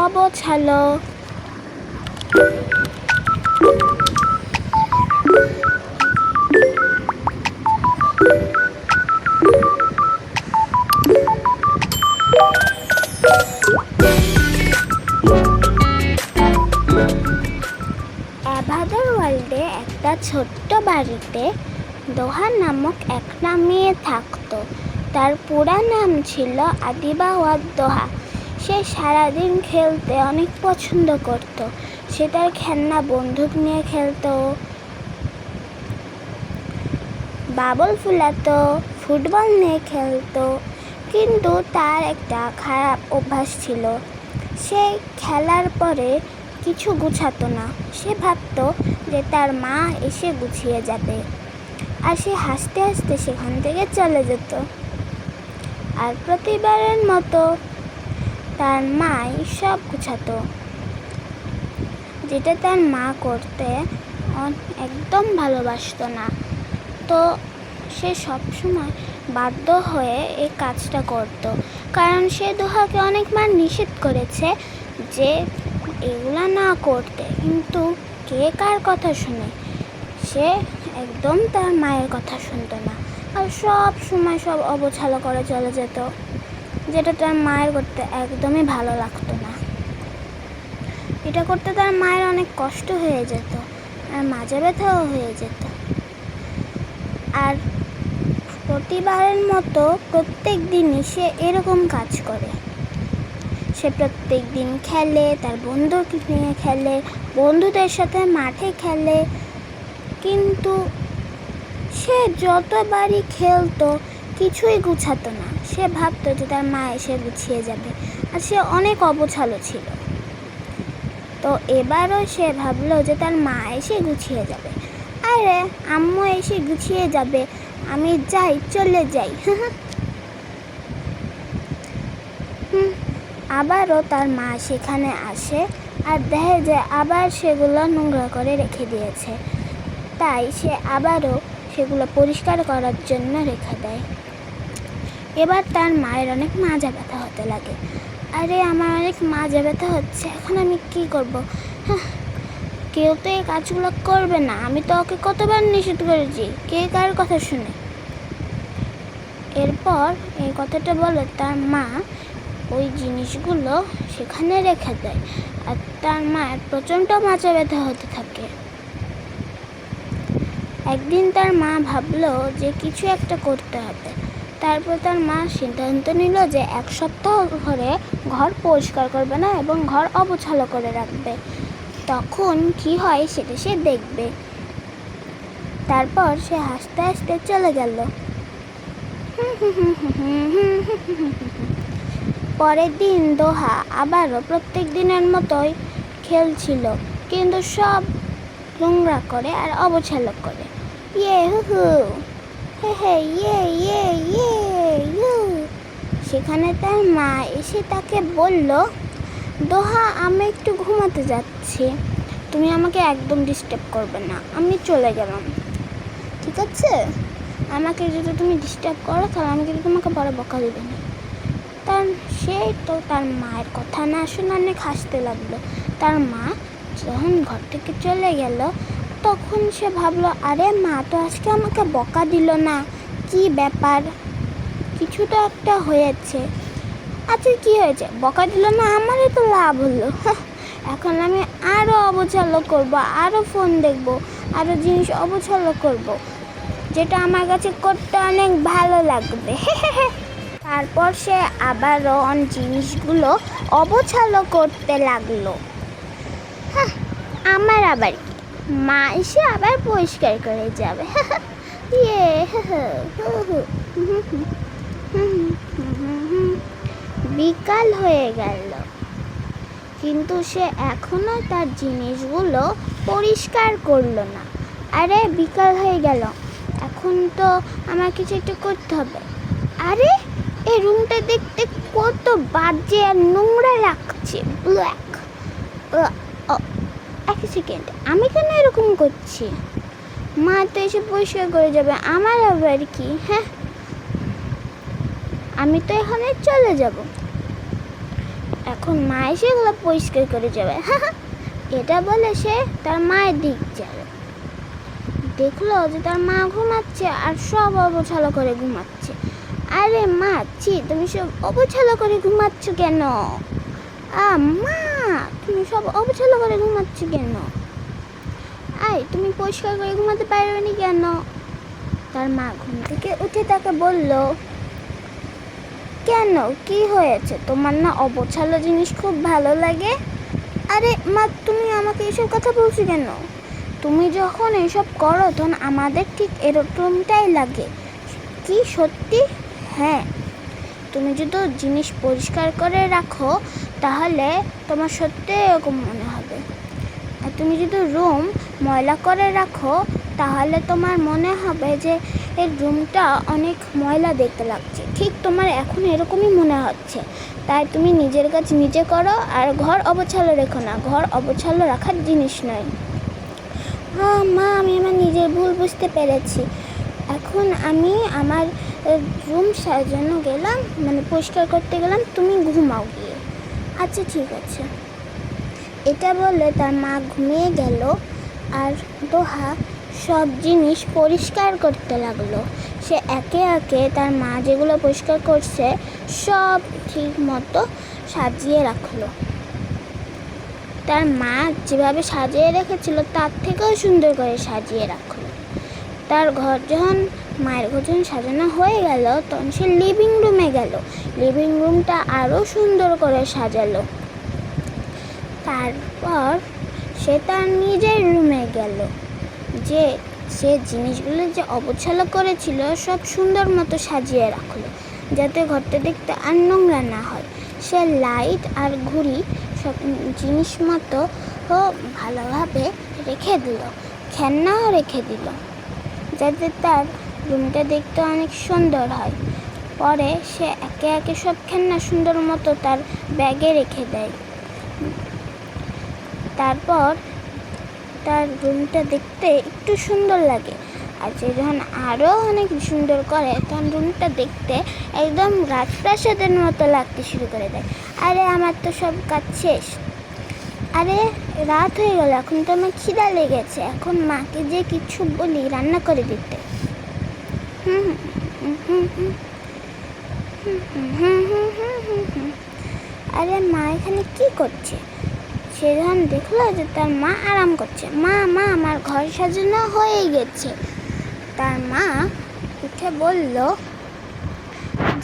অবছালো। Avatar ওয়ার্ল্ডে একটা ছোট্ট বাড়িতে দোহা নামক একটা মেয়ে থাকতো। তার পুরা নাম ছিল আদিবা ওয়াদ দোহা। সে সারাদিন খেলতে অনেক পছন্দ করত। সে তার খেলনা বন্দুক নিয়ে খেলতো, বাবল ফুলাতো, ফুটবল নিয়ে খেলতো। কিন্তু তার একটা খারাপ অভ্যাস ছিল, সে খেলার পরে কিছু গুছাতো না। সে ভাবতো যে তার মা এসে গুছিয়ে যাবে, আর সে হাসতে হাসতে সেখান থেকে চলে যেত। আর প্রতিবারের মতো তার মাই সব গুছাতো, যেটা তার মা করতে একদম ভালোবাসতো না। তো সে সবসময় বাধ্য হয়ে এই কাজটা করত, কারণ সে দোহাকে অনেকবার নিষেধ করেছে যে এগুলা না করতে। কিন্তু কে কার কথা শুনে? সে একদম তার মায়ের কথা শুনতো না, আর সব সময় সব অবছালো করে চলে যেত, যেটা তার মায়ের করতে একদমই ভালো লাগতো না। এটা করতে তার মায়ের অনেক কষ্ট হয়ে যেত, আর মাজা ব্যথাও হয়ে যেত। আর প্রতিবারের মতো প্রত্যেক দিনই সে এরকম কাজ করে। সে প্রত্যেক দিন খেলে, তার বন্ধুক নিয়ে খেলে, বন্ধুদের সাথে মাঠে খেলে। কিন্তু সে যতবারই খেলতো কিছুই গুছাতো না। সে ভাবতো যে তার মা এসে গুছিয়ে যাবে, আর সে অনেক অবছালো ছিল। তো এবারও সে ভাবলো যে তার মা এসে গুছিয়ে যাবে। আরে আম্মু এসে গুছিয়ে যাবে, আমি যাই, চলে যাই। আবারও তার মা সেখানে আসে, আর দেখে যে আবার সেগুলো নোংরা করে রেখে দিয়েছে। তাই সে আবারও সেগুলো পরিষ্কার করার জন্য রেখে দেয়। এবার তার মায়ের অনেক মাজা ব্যথা হতে লাগে। আরে আমার অনেক মাজা ব্যথা হচ্ছে, এখন আমি কি করব? কেউ তো এই কাজগুলো করবে না, আমি তো ওকে কতবার নিষেধ করেছি, কে কার কথা শুনে? এরপর এই কথাটা বলে তার মা ওই জিনিসগুলো সেখানে রেখে দেয়, আর তার মায়ের প্রচণ্ড মাজা ব্যথা হতে থাকে। একদিন তার মা ভাবলো যে কিছু একটা করতে হবে। তারপর তার মা সিদ্ধান্ত নিল যে 1 সপ্তাহ ধরে ঘর পরিষ্কার করবে না এবং ঘর অগোছালো করে রাখবে। তখন কি হয় সেটা সে দেখবে। তারপর সে হাসতে হাসতে চলে গেল। পরের দিন দোহা আবারও প্রত্যেক দিনের মতোই খেলছিল, কিন্তু সব নোংরা করে আর অগোছালো করে। ইয়ে হু হু, হে হে, ইয়ে ইয়ে ইয়ে ইউ। সেখানে তার মা এসে তাকে বলল, দোহা আমি একটু ঘুমাতে যাচ্ছি, তুমি আমাকে একদম ডিস্টার্ব করবে না, আমি চলে গেলাম, ঠিক আছে? আমাকে যদি তুমি ডিস্টার্ব করো তাহলে আমি কিন্তু তোমাকে বড় বকা দেবে না। সে তো তার মায়ের কথা না শুনে অনেক হাসতে লাগলো। তার মা যখন ঘর থেকে চলে গেল তখন সে ভাবলো, আরে মা তো আজকে আমাকে বকা দিল না, কি ব্যাপার? কিছু তো একটা হয়েছে। আচ্ছা কি হয়েছে? বকা দিল না, আমারই তো লাভ হলো। এখন আমি আরও অবছালো করব, আরও ফোন দেখব, আরও জিনিস অবছালো করব, যেটা আমার কাছে করতে অনেক ভালো লাগবে। তারপর সে আবারও জিনিসগুলো অবছালো করতে লাগলো। আমার আবার কি, মা এসে আবার পরিষ্কার করে যাবে। ইয়ে বিকাল হয়ে গেল, কিন্তু সে এখনো তার জিনিসগুলো পরিষ্কার করলো না। আরে বিকাল হয়ে গেল, এখন তো আমার কিছু একটা করতে হবে। আরে এই রুমটা দেখতে কত বাজে আর নোংরা লাগছে, ব্ল্যাক। এক সেকেন্ড, আমি কেন এরকম করছি? মা তো এসে পরিষ্কার করে যাবে, আমার আবার কি? হ্যাঁ, আমি তো এখানে চলে যাব। এখন মা এসে এগুলো পরিষ্কার করে যাবে। এটা বলে সে তার মায়ের দিক যাবে। দেখলো যে তার মা ঘুমাচ্ছে আর সব অবছালো করে ঘুমাচ্ছে। আরে মা, তুমি সব অবছালো করে ঘুমাচ্ছ কেন? মা, তুমি সব অবছালো করে ঘুমাচ্ছ কেন? তুমি পরিষ্কার করে ঘুমাতে পারোনি কেন? তার মা ঘুম থেকে উঠে তাকে বলল, কেন, কি হয়েছে? তোমার না অবছালো জিনিস খুব ভালো লাগে? আরে মা, তুমি আমাকে এসব কথা বলছো কেন? তুমি যখন এসব করো তখন আমাদের ঠিক এরকমটাই লাগে। কি সত্যি? হ্যাঁ, তুমি যদি জিনিস পরিষ্কার করে রাখো তাহলে তোমার সত্যি এরকম মনে হবে। আর তুমি যদি রুম ময়লা করে রাখো তাহলে তোমার মনে হবে যে এই রুমটা অনেক ময়লা দেখতে লাগছে। ঠিক তোমার এখন এরকমই মনে হচ্ছে। তাই তুমি নিজের কাজ নিজে করো আর ঘর অবছালো রেখো না। ঘর অবছালো রাখার জিনিস নয়। মা, আমি আমার নিজের ভুল বুঝতে পেরেছি। এখন আমি আমার রুম সাজানো গেলাম, মানে পরিষ্কার করতে গেলাম, তুমি ঘুমাও গিয়ে। আচ্ছা ঠিক আছে। এটা বলে তার মা ঘুমিয়ে গেল আর দোহা সব জিনিস পরিষ্কার করতে লাগলো। সে একে একে তার মা যেগুলো পরিষ্কার করছে সব ঠিক মতো সাজিয়ে রাখলো। তার মা যেভাবে সাজিয়ে রেখেছিল তার থেকেও সুন্দর করে সাজিয়ে রাখলো। তার ঘর যখন মায়ের ঘর যখন সাজানো হয়ে গেল তখন সে লিভিং রুমে গেল। লিভিং রুমটা আরও সুন্দর করে সাজালো। তারপর সে তার নিজের রুমে গেল, যে সে জিনিসগুলো যে অবছালো করেছিল সব সুন্দর মতো সাজিয়ে রাখলো যাতে ঘরটা দেখতে আর নোংরা না হয়। সে লাইট আর ঘড়ি সব জিনিস মতো ভালোভাবে রেখে দিল, খেলনাও রেখে দিল যাতে তার রুমটা দেখতে অনেক সুন্দর হয়। পরে সে একে একে সব খেলনা সুন্দর মতো তার ব্যাগে রেখে দেয়। তারপর তার রুমটা দেখতে একটু সুন্দর লাগে। আর সে যখন আরও অনেক সুন্দর করে তখন রুমটা দেখতে একদম রাজপ্রাসাদের মতো লাগতে শুরু করে দেয়। আরে আমার তো সব কাজ শেষ। আরে রাত হয়ে গেল, এখন তো আমার খিদা লেগেছে। এখন মাকে যে কিছু বলি রান্না করে দিতে। আরে মা এখানে কি করছে? সে যখন দেখলো যে তার মা আরাম করছে, মা আমার ঘর সাজানো হয়ে গেছে। তার মা উঠে বলল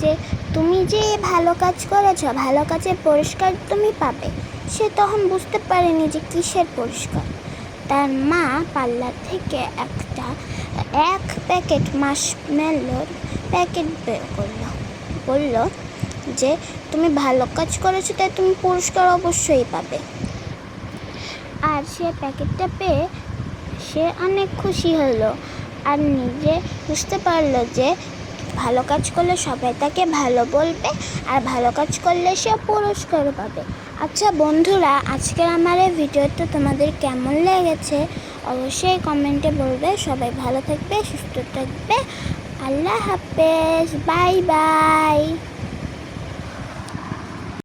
যে তুমি যে ভালো কাজ করেছো, ভালো কাজের পুরস্কার তুমি পাবে। সে তখন বুঝতে পারেনি যে কিসের পুরস্কার। তার মা পার্লার থেকে এক প্যাকেট মার্শমেলোর প্যাকেট বের করলো। বলল যে তুমি ভালো কাজ করেছো তাই তুমি পুরস্কার অবশ্যই পাবে। আর সে প্যাকেটটা পেয়ে সে অনেক খুশি হলো আর নিজে বুঝতে পারলো যে ভালো কাজ করলে সবাই তাকে ভালো বলবে আর ভালো কাজ করলে সে পুরস্কার পাবে। আচ্ছা বন্ধুরা, আজকের আমার এই ভিডিওটা তোমাদের কেমন লেগেছে অবশ্যই কমেন্টে বলবে। সবাই ভালো থাকবে, সুস্থ থাকবে। আল্লাহ হাফেজ, বাই বাই।